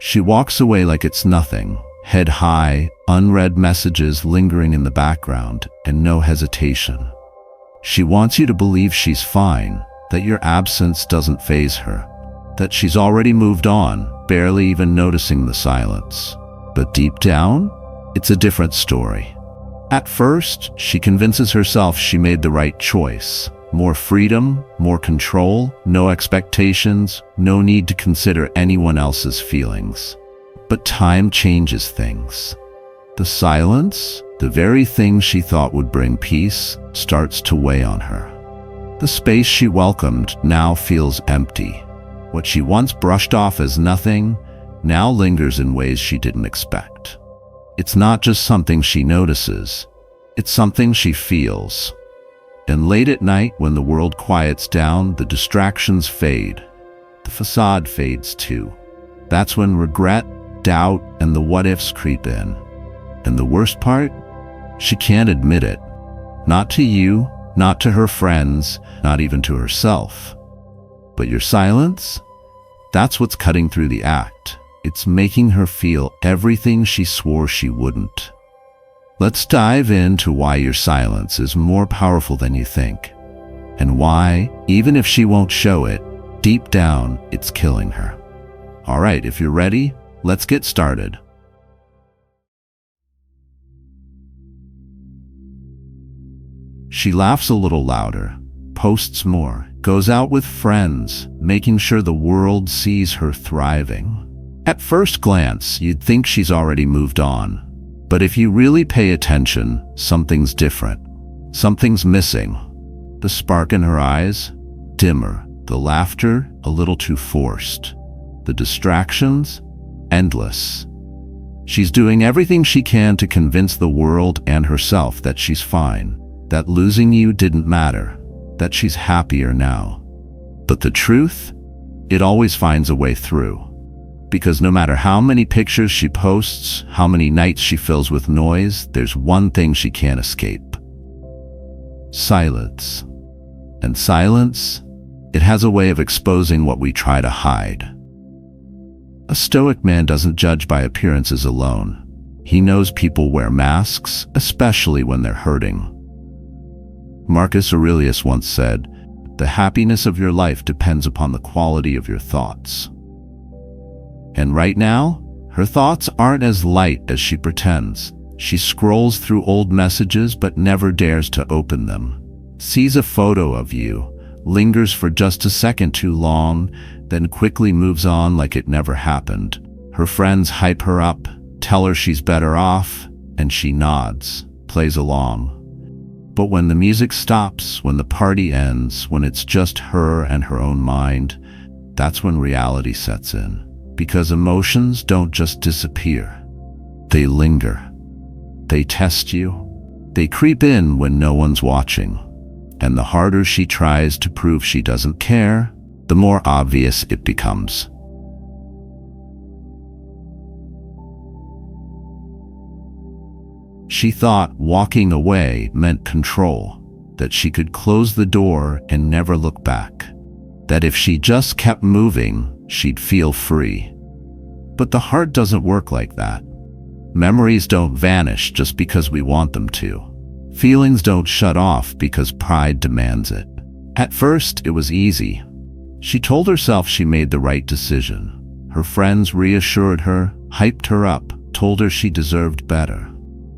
She walks away like it's nothing, head high, unread messages lingering in the background, and no hesitation. She wants you to believe she's fine, that your absence doesn't faze her, that she's already moved on, barely even noticing the silence. But deep down, it's a different story. At first, she convinces herself she made the right choice. More freedom, more control, no expectations, no need to consider anyone else's feelings. But time changes things. The silence, the very thing she thought would bring peace, starts to weigh on her. The space she welcomed now feels empty. What she once brushed off as nothing now lingers in ways she didn't expect. It's not just something she notices, it's something she feels. And late at night, when the world quiets down, the distractions fade. The facade fades too. That's when regret, doubt, and the what-ifs creep in. And the worst part? She can't admit it. Not to you, not to her friends, not even to herself. But your silence? That's what's cutting through the act. It's making her feel everything she swore she wouldn't. Let's dive into why your silence is more powerful than you think, and why, even if she won't show it, deep down, it's killing her. All right, if you're ready, let's get started. She laughs a little louder, posts more, goes out with friends, making sure the world sees her thriving. At first glance, you'd think she's already moved on. But if you really pay attention, something's different. Something's missing. The spark in her eyes, dimmer. The laughter, a little too forced. The distractions, endless. She's doing everything she can to convince the world and herself that she's fine, that losing you didn't matter, that she's happier now. But the truth? It always finds a way through. Because no matter how many pictures she posts, how many nights she fills with noise, there's one thing she can't escape. Silence. And silence, it has a way of exposing what we try to hide. A Stoic man doesn't judge by appearances alone. He knows people wear masks, especially when they're hurting. Marcus Aurelius once said, "The happiness of your life depends upon the quality of your thoughts." And right now, her thoughts aren't as light as she pretends. She scrolls through old messages but never dares to open them. Sees a photo of you, lingers for just a second too long, then quickly moves on like it never happened. Her friends hype her up, tell her she's better off, and she nods, plays along. But when the music stops, when the party ends, when it's just her and her own mind, that's when reality sets in. Because emotions don't just disappear. They linger. They test you. They creep in when no one's watching. And the harder she tries to prove she doesn't care, the more obvious it becomes. She thought walking away meant control, that she could close the door and never look back, that if she just kept moving, she'd feel free. But the heart doesn't work like that. Memories don't vanish just because we want them to. Feelings don't shut off because pride demands it. At first, it was easy. She told herself she made the right decision. Her friends reassured her, hyped her up, told her she deserved better.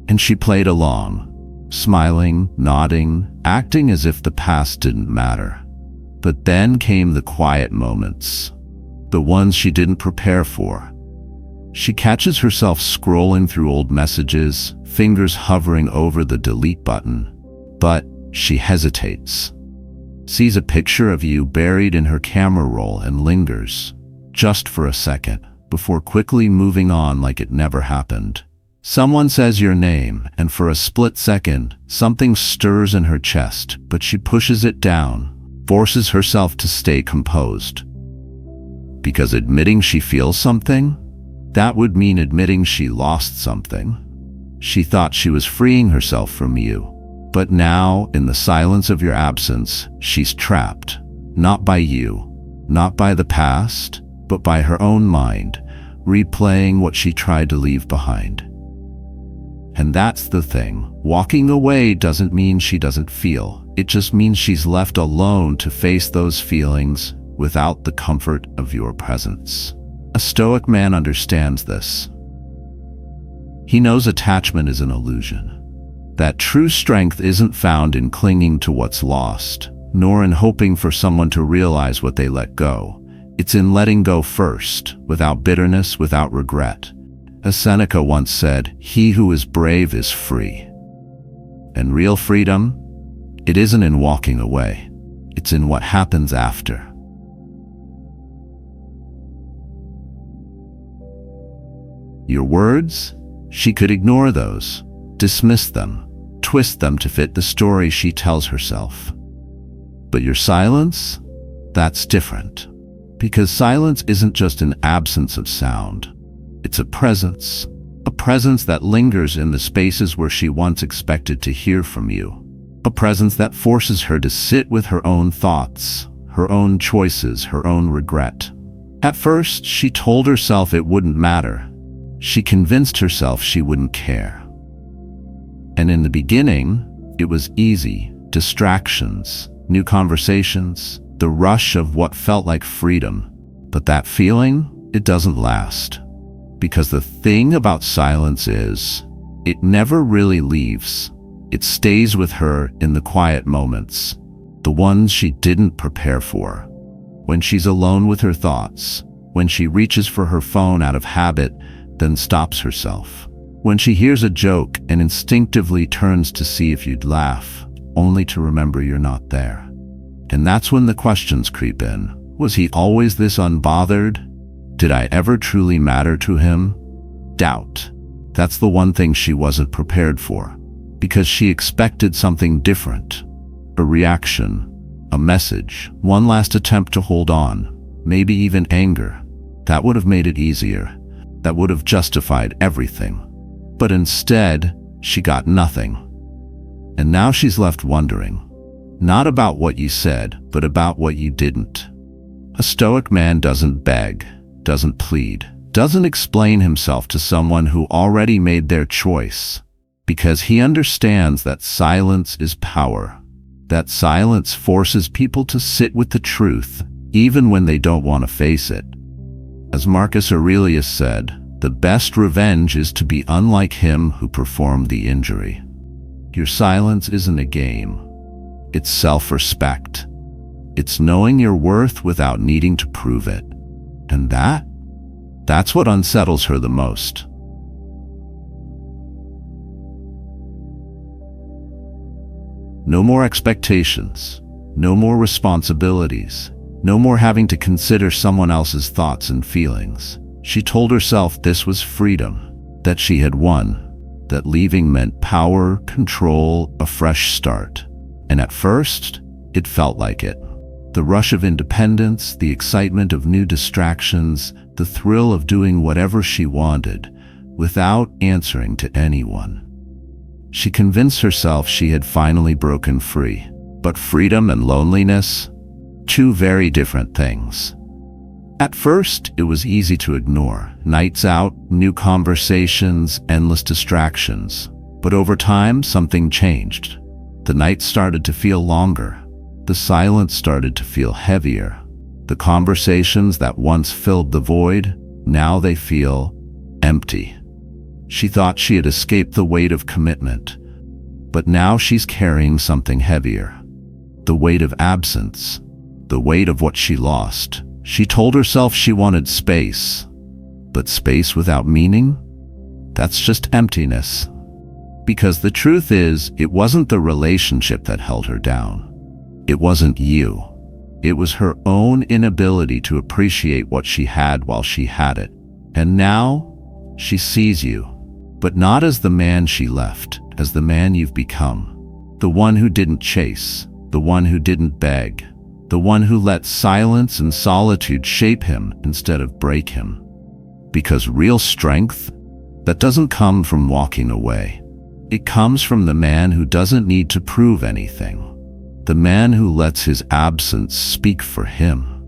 And she played along, smiling, nodding, acting as if the past didn't matter. But then came the quiet moments, the ones she didn't prepare for. She catches herself scrolling through old messages, fingers hovering over the delete button, but she hesitates. Sees a picture of you buried in her camera roll and lingers, just for a second, before quickly moving on like it never happened. Someone says your name, and for a split second, something stirs in her chest, but she pushes it down, forces herself to stay composed. Because admitting she feels something, that would mean admitting she lost something. She thought she was freeing herself from you. But now, in the silence of your absence, she's trapped. Not by you, not by the past, but by her own mind. replaying what she tried to leave behind. And that's the thing. Walking away doesn't mean she doesn't feel. It just means she's left alone to face those feelings without the comfort of your presence. A Stoic man understands this. He knows attachment is an illusion. That true strength isn't found in clinging to what's lost, nor in hoping for someone to realize what they let go. It's in letting go first, without bitterness, without regret. As Seneca once said, "He who is brave is free." And real freedom, it isn't in walking away. It's in what happens after. Your words? She could ignore those, dismiss them, twist them to fit the story she tells herself. But your silence? That's different. Because silence isn't just an absence of sound. It's a presence that lingers in the spaces where she once expected to hear from you. A presence that forces her to sit with her own thoughts, her own choices, her own regret. At first, she told herself it wouldn't matter. She convinced herself she wouldn't care. And in the beginning, it was easy. Distractions, new conversations, the rush of what felt like freedom. But that feeling, it doesn't last. Because the thing about silence is, it never really leaves. It stays with her in the quiet moments, the ones she didn't prepare for. When she's alone with her thoughts, when she reaches for her phone out of habit, then stops herself. When she hears a joke and instinctively turns to see if you'd laugh, only to remember you're not there. And that's when the questions creep in. Was he always this unbothered? Did I ever truly matter to him? Doubt. That's the one thing she wasn't prepared for, because she expected something different. A reaction, a message, one last attempt to hold on, maybe even anger. That would have made it easier. That would have justified everything. But instead, she got nothing. And now she's left wondering, not about what you said, but about what you didn't. A Stoic man doesn't beg, doesn't plead, doesn't explain himself to someone who already made their choice, because he understands that silence is power. That silence forces people to sit with the truth, even when they don't want to face it. As Marcus Aurelius said, the best revenge is to be unlike him who performed the injury. Your silence isn't a game. It's self-respect. It's knowing your worth without needing to prove it. And that's what unsettles her the most. No more expectations, no more responsibilities, no more having to consider someone else's thoughts and feelings. She told herself this was freedom, that she had won, that leaving meant power, control, a fresh start. And at first, it felt like it. The rush of independence, the excitement of new distractions, the thrill of doing whatever she wanted, without answering to anyone. She convinced herself she had finally broken free. But freedom and loneliness, two very different things. At first, it was easy to ignore. Nights out, new conversations, endless distractions. But over time, something changed. The nights started to feel longer. The silence started to feel heavier. The conversations that once filled the void, now they feel empty. She thought she had escaped the weight of commitment, but now she's carrying something heavier. The weight of absence, the weight of what she lost. She told herself she wanted space, but space without meaning? That's just emptiness. Because the truth is, it wasn't the relationship that held her down. It wasn't you. It was her own inability to appreciate what she had while she had it. And now, she sees you, but not as the man she left, as the man you've become. The one who didn't chase, the one who didn't beg, the one who let silence and solitude shape him instead of break him. Because real strength, that doesn't come from walking away. It comes from the man who doesn't need to prove anything. The man who lets his absence speak for him.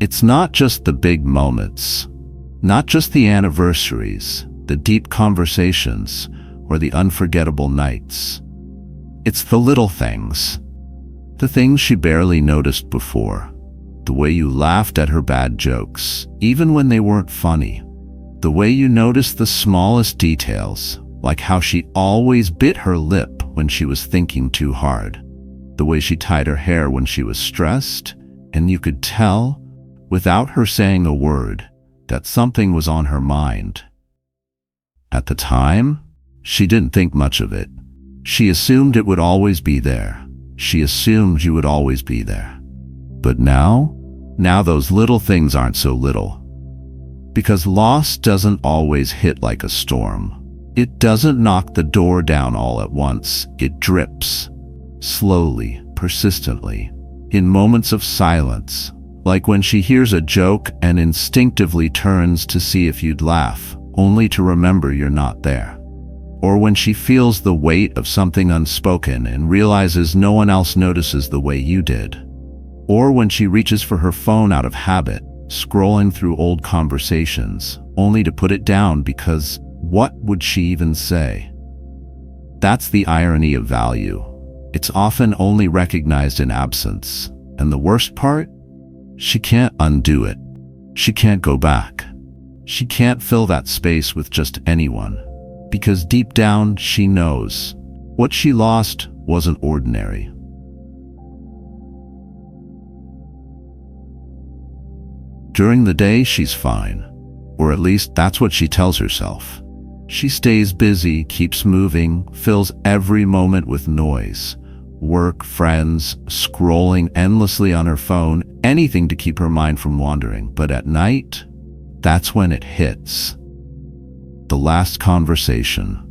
It's not just the big moments, not just the anniversaries, the deep conversations, or the unforgettable nights. It's the little things. The things she barely noticed before. The way you laughed at her bad jokes, even when they weren't funny. The way you noticed the smallest details, like how she always bit her lip when she was thinking too hard. The way she tied her hair when she was stressed, and you could tell, without her saying a word, that something was on her mind. At the time, she didn't think much of it. She assumed it would always be there. She assumed you would always be there. But now those little things aren't so little. Because loss doesn't always hit like a storm. It doesn't knock the door down all at once. It drips, slowly, persistently, in moments of silence, like when she hears a joke and instinctively turns to see if you'd laugh, only to remember you're not there. Or when she feels the weight of something unspoken and realizes no one else notices the way you did. Or when she reaches for her phone out of habit, scrolling through old conversations, only to put it down because what would she even say? That's the irony of value. It's often only recognized in absence. And the worst part? She can't undo it. She can't go back. She can't fill that space with just anyone. Because deep down, she knows what she lost wasn't ordinary. During the day, she's fine. Or at least that's what she tells herself. She stays busy, keeps moving, fills every moment with noise. Work, friends, scrolling endlessly on her phone, anything to keep her mind from wandering. But at night, that's when it hits. The last conversation.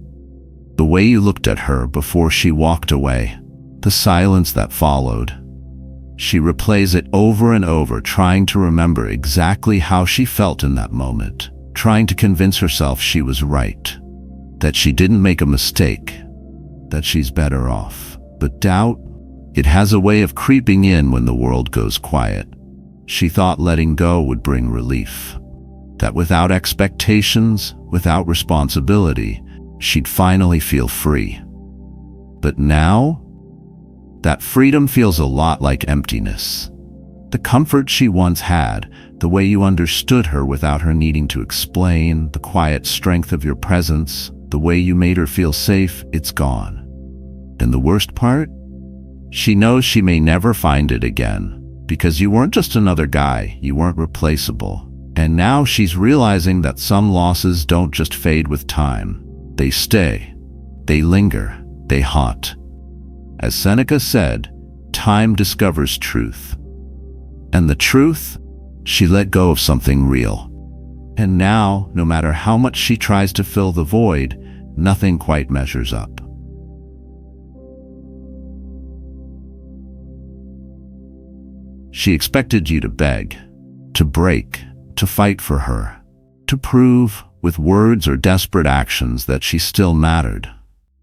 The way you looked at her before she walked away. The silence that followed. She replays it over and over, trying to remember exactly how she felt in that moment, trying to convince herself she was right, that she didn't make a mistake, that she's better off. But doubt, it has a way of creeping in when the world goes quiet. She thought letting go would bring relief, that without expectations, without responsibility, she'd finally feel free. But now, that freedom feels a lot like emptiness. The comfort she once had, the way you understood her without her needing to explain, the quiet strength of your presence, the way you made her feel safe, it's gone. And the worst part? She knows she may never find it again, because you weren't just another guy, you weren't replaceable. And now she's realizing that some losses don't just fade with time. They stay, they linger, they haunt. As Seneca said, time discovers truth. And the truth? She let go of something real. And now, no matter how much she tries to fill the void, nothing quite measures up. She expected you to beg, to break, to fight for her, to prove, with words or desperate actions, that she still mattered.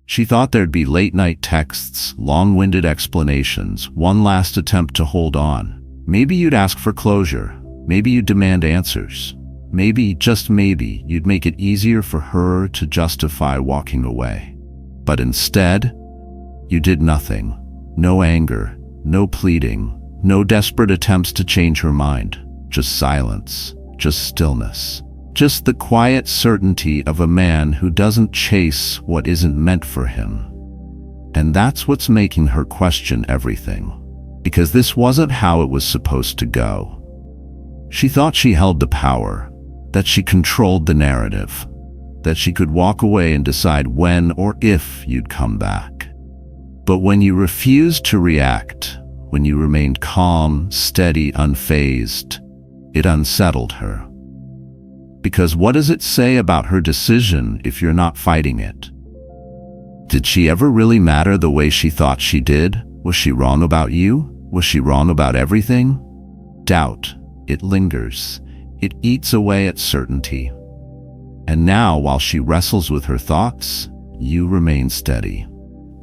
She thought there'd be late-night texts, long-winded explanations, one last attempt to hold on. Maybe you'd ask for closure. Maybe you'd demand answers. Maybe, just maybe, you'd make it easier for her to justify walking away. But instead, you did nothing. No anger, no pleading, no desperate attempts to change her mind. Just silence, just stillness. Just the quiet certainty of a man who doesn't chase what isn't meant for him. And that's what's making her question everything. Because this wasn't how it was supposed to go. She thought she held the power, that she controlled the narrative, that she could walk away and decide when or if you'd come back. But when you refused to react, when you remained calm, steady, unfazed, it unsettled her. Because what does it say about her decision if you're not fighting it? Did she ever really matter the way she thought she did? Was she wrong about you? Was she wrong about everything? Doubt, it lingers. It eats away at certainty. And now, while she wrestles with her thoughts, you remain steady,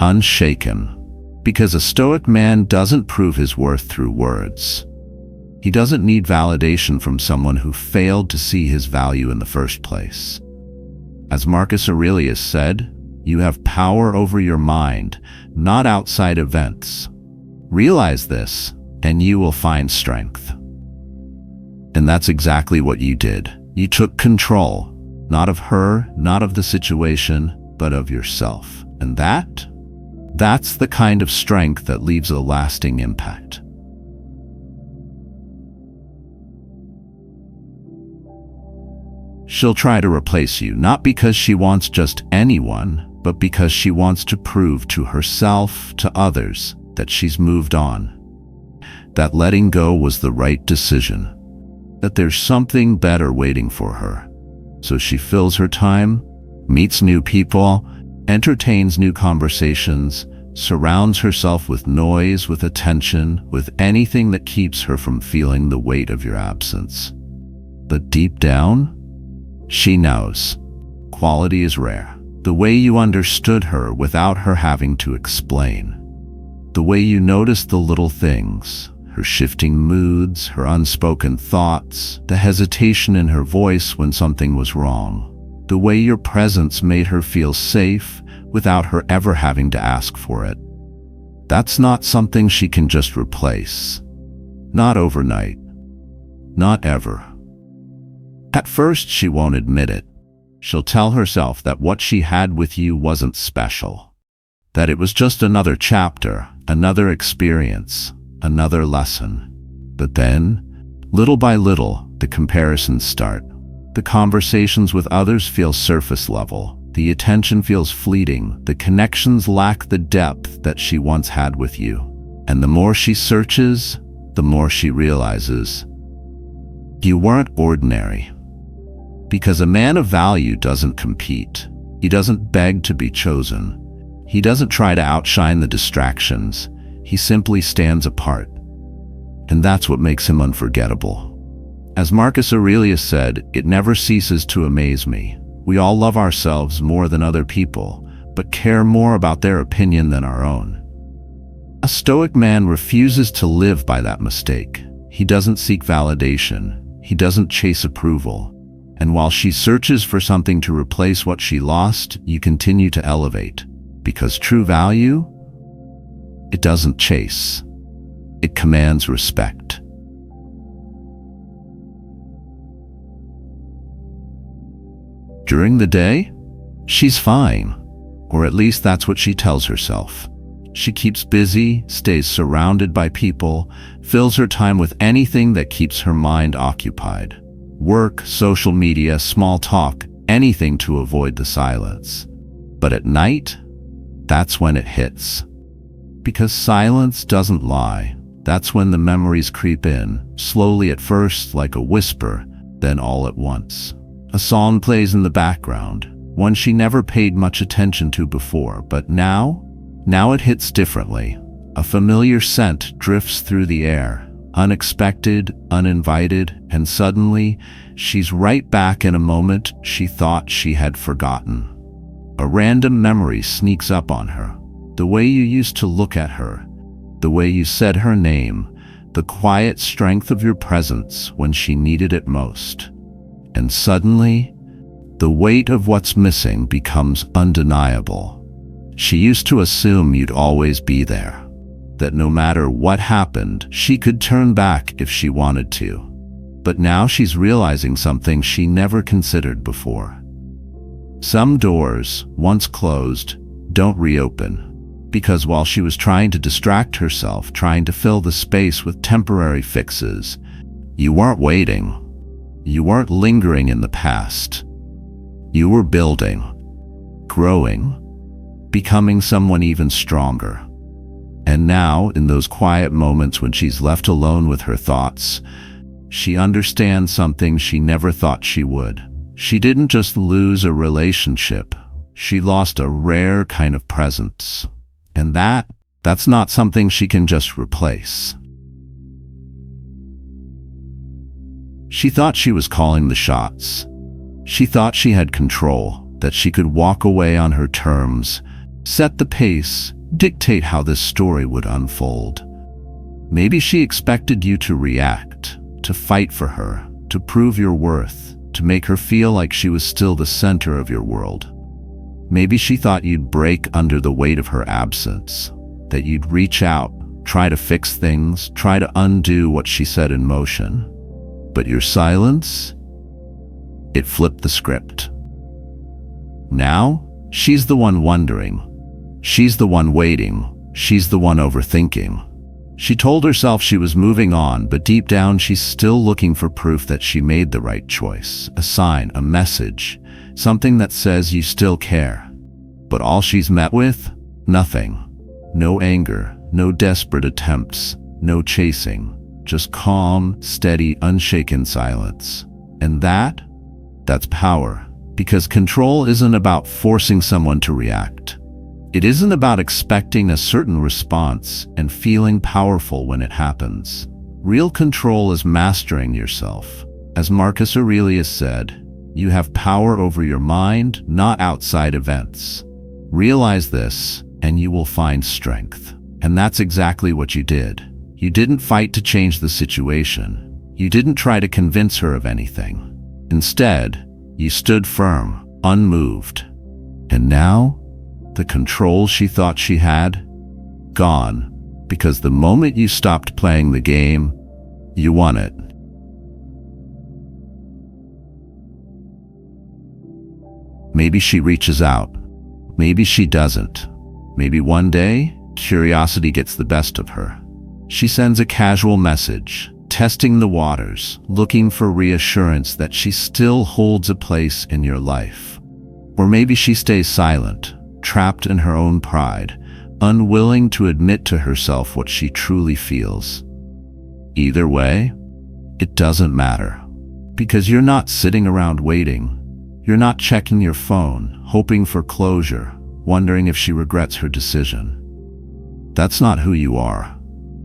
unshaken. Because a Stoic man doesn't prove his worth through words. He doesn't need validation from someone who failed to see his value in the first place. As Marcus Aurelius said, you have power over your mind, not outside events. Realize this, and you will find strength. And that's exactly what you did. You took control, not of her, not of the situation, but of yourself. And that's the kind of strength that leaves a lasting impact. She'll try to replace you, not because she wants just anyone, but because she wants to prove to herself, to others, that she's moved on. That letting go was the right decision. That there's something better waiting for her. So she fills her time, meets new people, entertains new conversations, surrounds herself with noise, with attention, with anything that keeps her from feeling the weight of your absence. But deep down, she knows quality is rare. The way you understood her without her having to explain. The way you noticed the little things, her shifting moods, her unspoken thoughts, the hesitation in her voice when something was wrong. The way your presence made her feel safe without her ever having to ask for it. That's not something she can just replace. Not overnight. Not ever. At first, she won't admit it. She'll tell herself that what she had with you wasn't special. That it was just another chapter, another experience, another lesson. But then, little by little, the comparisons start. The conversations with others feel surface level. The attention feels fleeting. The connections lack the depth that she once had with you. And the more she searches, the more she realizes you weren't ordinary. Because a man of value doesn't compete. He doesn't beg to be chosen. He doesn't try to outshine the distractions. He simply stands apart. And that's what makes him unforgettable. As Marcus Aurelius said, it never ceases to amaze me. We all love ourselves more than other people, but care more about their opinion than our own. A Stoic man refuses to live by that mistake. He doesn't seek validation. He doesn't chase approval. And while she searches for something to replace what she lost, you continue to elevate. Because true value, it doesn't chase. It commands respect. During the day, she's fine. Or at least that's what she tells herself. She keeps busy, stays surrounded by people, fills her time with anything that keeps her mind occupied. Work, social media, small talk, anything to avoid the silence. But at night, that's when it hits. Because silence doesn't lie. That's when the memories creep in, slowly at first like a whisper, then all at once. A song plays in the background, one she never paid much attention to before, but now it hits differently. A familiar scent drifts through the air. Unexpected, uninvited, and suddenly, she's right back in a moment she thought she had forgotten. A random memory sneaks up on her. The way you used to look at her, the way you said her name, the quiet strength of your presence when she needed it most. And suddenly, the weight of what's missing becomes undeniable. She used to assume you'd always be there. That no matter what happened, she could turn back if she wanted to. But now she's realizing something she never considered before. Some doors, once closed, don't reopen. Because while she was trying to distract herself, trying to fill the space with temporary fixes, you weren't waiting. You weren't lingering in the past. You were building, growing, becoming someone even stronger. And now, in those quiet moments when she's left alone with her thoughts, she understands something she never thought she would. She didn't just lose a relationship. She lost a rare kind of presence. And that's not something she can just replace. She thought she was calling the shots. She thought she had control, that she could walk away on her terms, set the pace, dictate how this story would unfold. Maybe she expected you to react, to fight for her, to prove your worth, to make her feel like she was still the center of your world. Maybe she thought you'd break under the weight of her absence, that you'd reach out, try to fix things, try to undo what she set in motion. But your silence, it flipped the script. Now, she's the one wondering. She's the one waiting. She's the one overthinking. She told herself she was moving on, but deep down she's still looking for proof that she made the right choice, a sign, a message, something that says you still care. But all she's met with? Nothing. No anger, no desperate attempts, no chasing, just calm, steady, unshaken silence. And that's power, because control isn't about forcing someone to react. It isn't about expecting a certain response and feeling powerful when it happens. Real control is mastering yourself. As Marcus Aurelius said, you have power over your mind, not outside events. Realize this, and you will find strength. And that's exactly what you did. You didn't fight to change the situation. You didn't try to convince her of anything. Instead, you stood firm, unmoved. And now, the control she thought she had? Gone. Because the moment you stopped playing the game, you won it. Maybe she reaches out. Maybe she doesn't. Maybe one day, curiosity gets the best of her. She sends a casual message, testing the waters, looking for reassurance that she still holds a place in your life. Or maybe she stays silent, trapped in her own pride, unwilling to admit to herself what she truly feels. Either way, it doesn't matter, because you're not sitting around waiting. You're not checking your phone, hoping for closure, wondering if she regrets her decision. That's not who you are.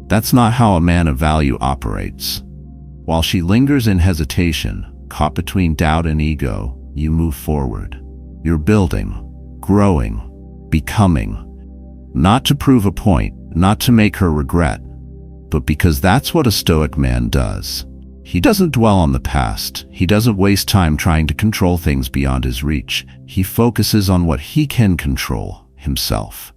That's not how a man of value operates. While she lingers in hesitation, caught between doubt and ego, you move forward. You're building, growing, becoming. Not to prove a point, not to make her regret, but because that's what a Stoic man does. He doesn't dwell on the past. He doesn't waste time trying to control things beyond his reach. He focuses on what he can control, himself.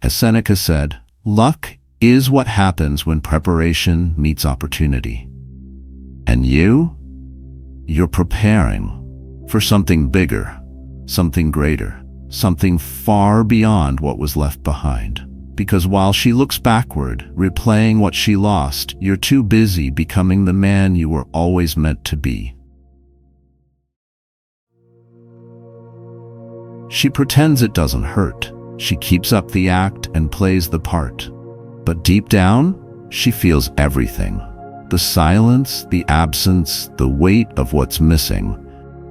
As Seneca said, luck is what happens when preparation meets opportunity. And you're preparing for something bigger, something greater, something far beyond what was left behind. Because while she looks backward, replaying what she lost, you're too busy becoming the man you were always meant to be. She pretends it doesn't hurt. She keeps up the act and plays the part. But deep down, she feels everything. The silence, the absence, the weight of what's missing.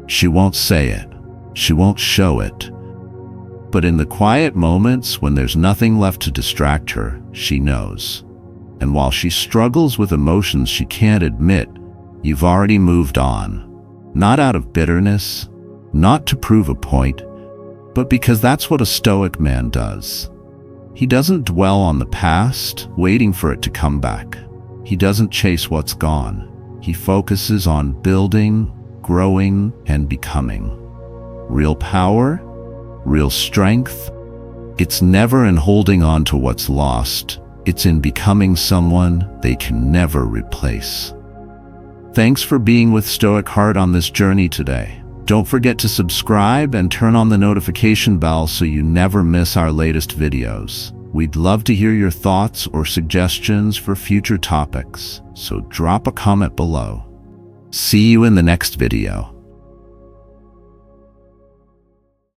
She won't say it. She won't show it. But in the quiet moments when there's nothing left to distract her, she knows. And while she struggles with emotions she can't admit, you've already moved on. Not out of bitterness, not to prove a point, but because that's what a Stoic man does. He doesn't dwell on the past, waiting for it to come back. He doesn't chase what's gone. He focuses on building, growing, and becoming. Real power, real strength, it's never in holding on to what's lost. It's in becoming someone they can never replace. Thanks for being with Stoic Heart on this journey today. Don't forget to subscribe and turn on the notification bell so you never miss our latest videos. We'd love to hear your thoughts or suggestions for future topics, so drop a comment below. See you in the next video.